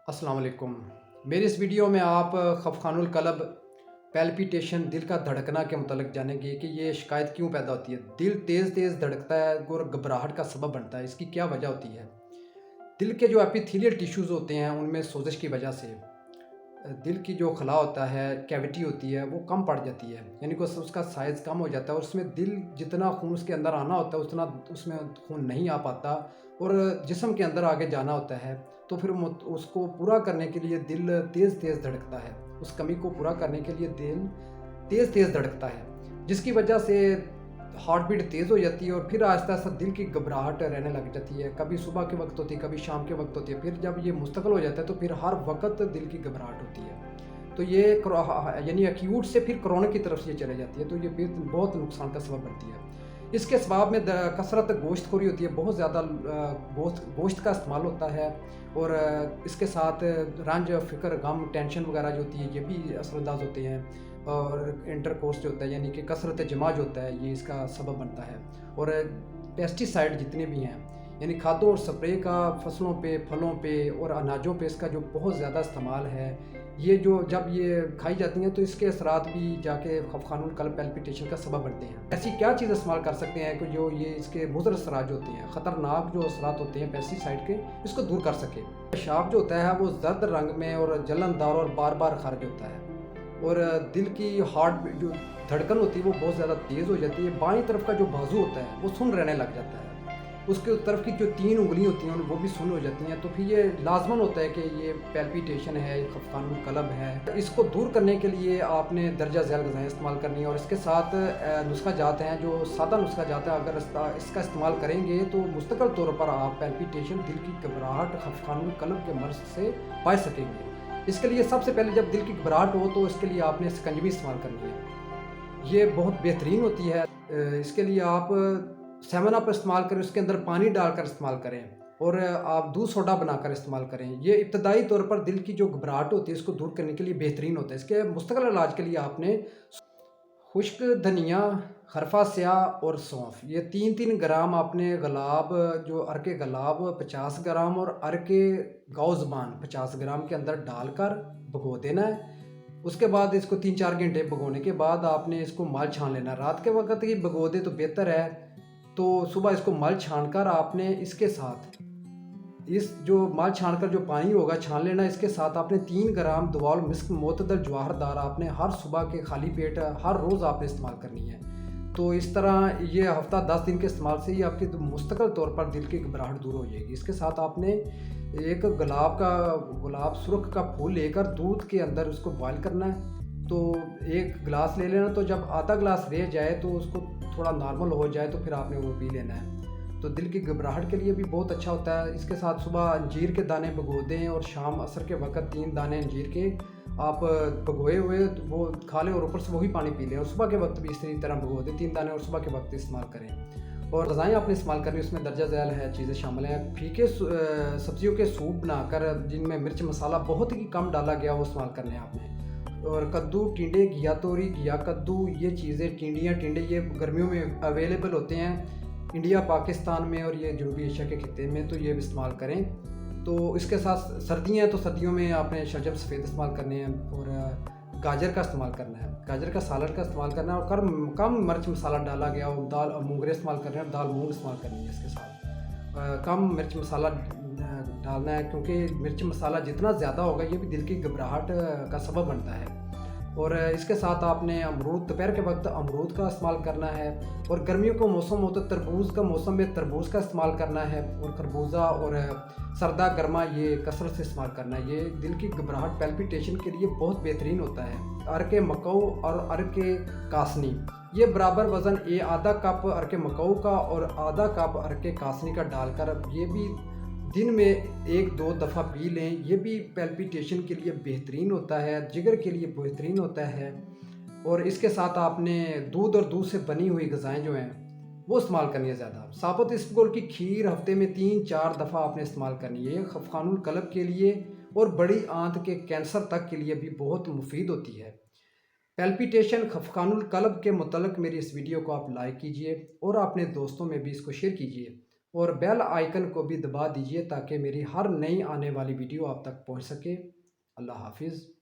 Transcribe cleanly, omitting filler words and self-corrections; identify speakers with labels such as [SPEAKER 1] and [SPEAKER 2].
[SPEAKER 1] السلام علیکم۔ میری اس ویڈیو میں آپ خفقان القلب پیلپیٹیشن دل کا دھڑکنا کے متعلق جانیں گے کہ یہ شکایت کیوں پیدا ہوتی ہے۔ دل تیز تیز دھڑکتا ہے اور گھبراہٹ کا سبب بنتا ہے، اس کی کیا وجہ ہوتی ہے؟ دل کے جو ایپیتھیلیل ٹیشوز ہوتے ہیں ان میں سوزش کی وجہ سے دل کی جو خلا ہوتا ہے، کیویٹی ہوتی ہے، وہ کم پڑ جاتی ہے، یعنی کہ اس کا سائز کم ہو جاتا ہے اور اس میں دل جتنا خون اس کے اندر آنا ہوتا ہے اتنا اس میں خون نہیں آ پاتا اور جسم کے اندر آگے جانا ہوتا ہے، تو پھر اس کو پورا کرنے کے لیے دل تیز تیز دھڑکتا ہے، اس کمی کو پورا کرنے کے لیے دل تیز تیز دھڑکتا ہے، جس کی وجہ سے ہارٹ بیٹ تیز ہو جاتی ہے اور پھر آہستہ آہستہ دل کی گھبراہٹ رہنے لگ جاتی ہے، کبھی صبح کے وقت ہوتی ہے، کبھی شام کے وقت ہوتی ہے، پھر جب یہ مستقل ہو جاتا ہے تو پھر ہر وقت دل کی گھبراہٹ ہوتی ہے، تو یہ یعنی ایکیوٹ سے پھر کرونک کی طرف یہ چلے جاتی ہے، تو یہ پھر بہت نقصان کا سبب بنتی ہے۔ اس کے اسباب میں کثرت گوشت خوری ہوتی ہے، بہت زیادہ گوشت کا استعمال ہوتا ہے اور اس کے ساتھ رنج فکر غم ٹینشن وغیرہ جو ہوتی ہے یہ بھی اثر انداز ہوتے ہیں، اور انٹر کورس جو ہوتا ہے یعنی کہ کثرت جماع جو ہوتا ہے یہ اس کا سبب بنتا ہے، اور پیسٹی سائڈ جتنے بھی ہیں یعنی کھادوں اور سپرے کا فصلوں پہ، پھلوں پہ اور اناجوں پہ اس کا جو بہت زیادہ استعمال ہے، یہ جو جب یہ کھائی جاتی ہیں تو اس کے اثرات بھی جا کے خفقان القلب پیلپیٹیشن کا سبب بنتے ہیں۔ ایسی کیا چیز استعمال کر سکتے ہیں کہ جو یہ اس کے مضر اثرات جو ہوتے ہیں، خطرناک جو اثرات ہوتے ہیں پیسٹی سائڈ کے، اس کو دور کر سکے؟ پیشاب جو ہوتا ہے وہ زرد رنگ میں اور جلندار اور بار بار خارج ہوتا ہے، اور دل کی ہارٹ جو دھڑکن ہوتی ہے وہ بہت زیادہ تیز ہو جاتی ہے، بائیں طرف کا جو بازو ہوتا ہے وہ سن رہنے لگ جاتا ہے، اس کے طرف کی جو 3 انگلی ہوتی ہیں وہ بھی سن ہو جاتی ہیں، تو پھر یہ لازماً ہوتا ہے کہ یہ پیلپیٹیشن ہے، یہ خفقان القلب ہے۔ اس کو دور کرنے کے لیے آپ نے درجہ ذیل غذائیں استعمال کرنی ہیں، اور اس کے ساتھ نسخہ جات ہیں جو سادہ نسخہ جات ہیں، اگر اس کا استعمال کریں گے تو مستقل طور پر آپ پیلپیٹیشن دل کی گھبراہٹ خفقان القلب کے مرض سے بچ سکیں گے۔ اس کے لیے سب سے پہلے جب دل کی گھبراہٹ ہو تو اس کے لیے آپ نے سکنجوی استعمال کرنی ہے، یہ بہت بہترین ہوتی ہے۔ اس کے لیے آپ 7 اپ استعمال کریں، اس کے اندر پانی ڈال کر استعمال کریں، اور آپ دودھ سوڈا بنا کر استعمال کریں، یہ ابتدائی طور پر دل کی جو گھبراہٹ ہوتی ہے اس کو دور کرنے کے لیے بہترین ہوتا ہے۔ اس کے مستقل علاج کے لیے آپ نے خشک دھنیا، خرفہ سیاہ اور سونف، یہ 3 گرام آپ نے گلاب، جو ارک گلاب 50 گرام اور ارک گاؤ زبان 50 گرام کے اندر ڈال کر بھگو دینا ہے۔ اس کے بعد اس کو 3-4 گھنٹے بھگونے کے بعد آپ نے اس کو مل چھان لینا ہے، رات کے وقت ہی بھگو دے تو بہتر ہے، تو صبح اس کو مل چھان کر آپ نے اس کے ساتھ اس جو مال چھان کر جو پانی ہوگا چھان لینا، اس کے ساتھ آپ نے 3 گرام دوال مسک معتدل جواہر دار آپ نے ہر صبح کے خالی پیٹ ہر روز آپ نے استعمال کرنی ہے، تو اس طرح یہ ہفتہ 10 دن کے استعمال سے ہی آپ کی مستقل طور پر دل کی گھبراہٹ دور ہو جائے گی۔ اس کے ساتھ آپ نے ایک گلاب سرخ کا پھول لے کر دودھ کے اندر اس کو بوائل کرنا ہے، تو 1 گلاس لے لینا، تو جب آدھا گلاس رہ جائے تو اس کو تھوڑا نارمل ہو جائے تو پھر آپ نے وہ پی لینا ہے، تو دل کی گھبراہٹ کے لیے بھی بہت اچھا ہوتا ہے۔ اس کے ساتھ صبح انجیر کے دانے بھگو دیں اور شام عصر کے وقت 3 دانے انجیر کے آپ بھگوئے ہوئے وہ کھا لیں اور اوپر سے وہی پانی پی لیں، اور صبح کے وقت بھی اسی طرح بھگو دیں 3 دانے اور صبح کے وقت استعمال کریں۔ اور غذائیں آپ نے استعمال کرنی، اس میں درجہ ذیل ہے چیزیں شامل ہیں، پھیکے سبزیوں کے سوپ بنا کر جن میں مرچ مسالہ بہت ہی کم ڈالا گیا وہ استعمال کرنے ہیں آپ نے، اور کدو، ٹینڈے، گھیا توری، گھیا کدو، یہ چیزیں ٹینڈیاں ٹینڈے یہ گرمیوں میں اویلیبل ہوتے ہیں انڈیا، پاکستان میں اور یہ جنوبی ایشیا کے خطے میں، تو یہ بھی استعمال کریں۔ تو اس کے ساتھ سردیاں ہیں تو سردیوں میں آپ نے شلجم سفید استعمال کرنے ہیں، اور گاجر کا استعمال کرنا ہے، گاجر کا سالڈ کا استعمال کرنا ہے، اور کم مرچ مسالہ ڈالا گیا، اور دال مونگرے استعمال کرنے ہیں، اور دال مونگ استعمال کرنی ہے، اس کے ساتھ کم مرچ مسالہ ڈالنا ہے، کیونکہ مرچ مسالہ جتنا زیادہ ہوگا یہ بھی دل کی گھبراہٹ کا سبب بنتا ہے۔ اور اس کے ساتھ آپ نے امرود، دوپہر کے وقت امرود کا استعمال کرنا ہے، اور گرمیوں کا موسم ہو تو تربوز کا موسم میں تربوز کا استعمال کرنا ہے، اور خربوزہ اور سردہ گرما یہ کثرت سے استعمال کرنا ہے، یہ دل کی گھبراہٹ پیلپیٹیشن کے لیے بہت بہترین ہوتا ہے۔ ارک مکو اور ارک کاسنی، یہ برابر وزن آدھا کپ ارک مکو کا اور آدھا کپ ارک کاسنی کا ڈال کر یہ بھی دن میں 1-2 دفعہ پی لیں، یہ بھی پیلپیٹیشن کے لیے بہترین ہوتا ہے، جگر کے لیے بہترین ہوتا ہے۔ اور اس کے ساتھ آپ نے دودھ اور دودھ سے بنی ہوئی غذائیں جو ہیں وہ استعمال کرنی ہے زیادہ، ثابت اسبگول کی کھیر ہفتے میں 3-4 دفعہ آپ نے استعمال کرنی ہے، یہ خفقان القلب کے لیے اور بڑی آنت کے کینسر تک کے لیے بھی بہت مفید ہوتی ہے۔ پیلپیٹیشن خفقان القلب کے متعلق میری اس ویڈیو کو آپ لائک کیجئے اور اپنے دوستوں میں بھی اس کو شیئر کیجئے۔ اور بیل آئیکن کو بھی دبا دیجئے تاکہ میری ہر نئی آنے والی ویڈیو آپ تک پہنچ سکے۔ اللہ حافظ۔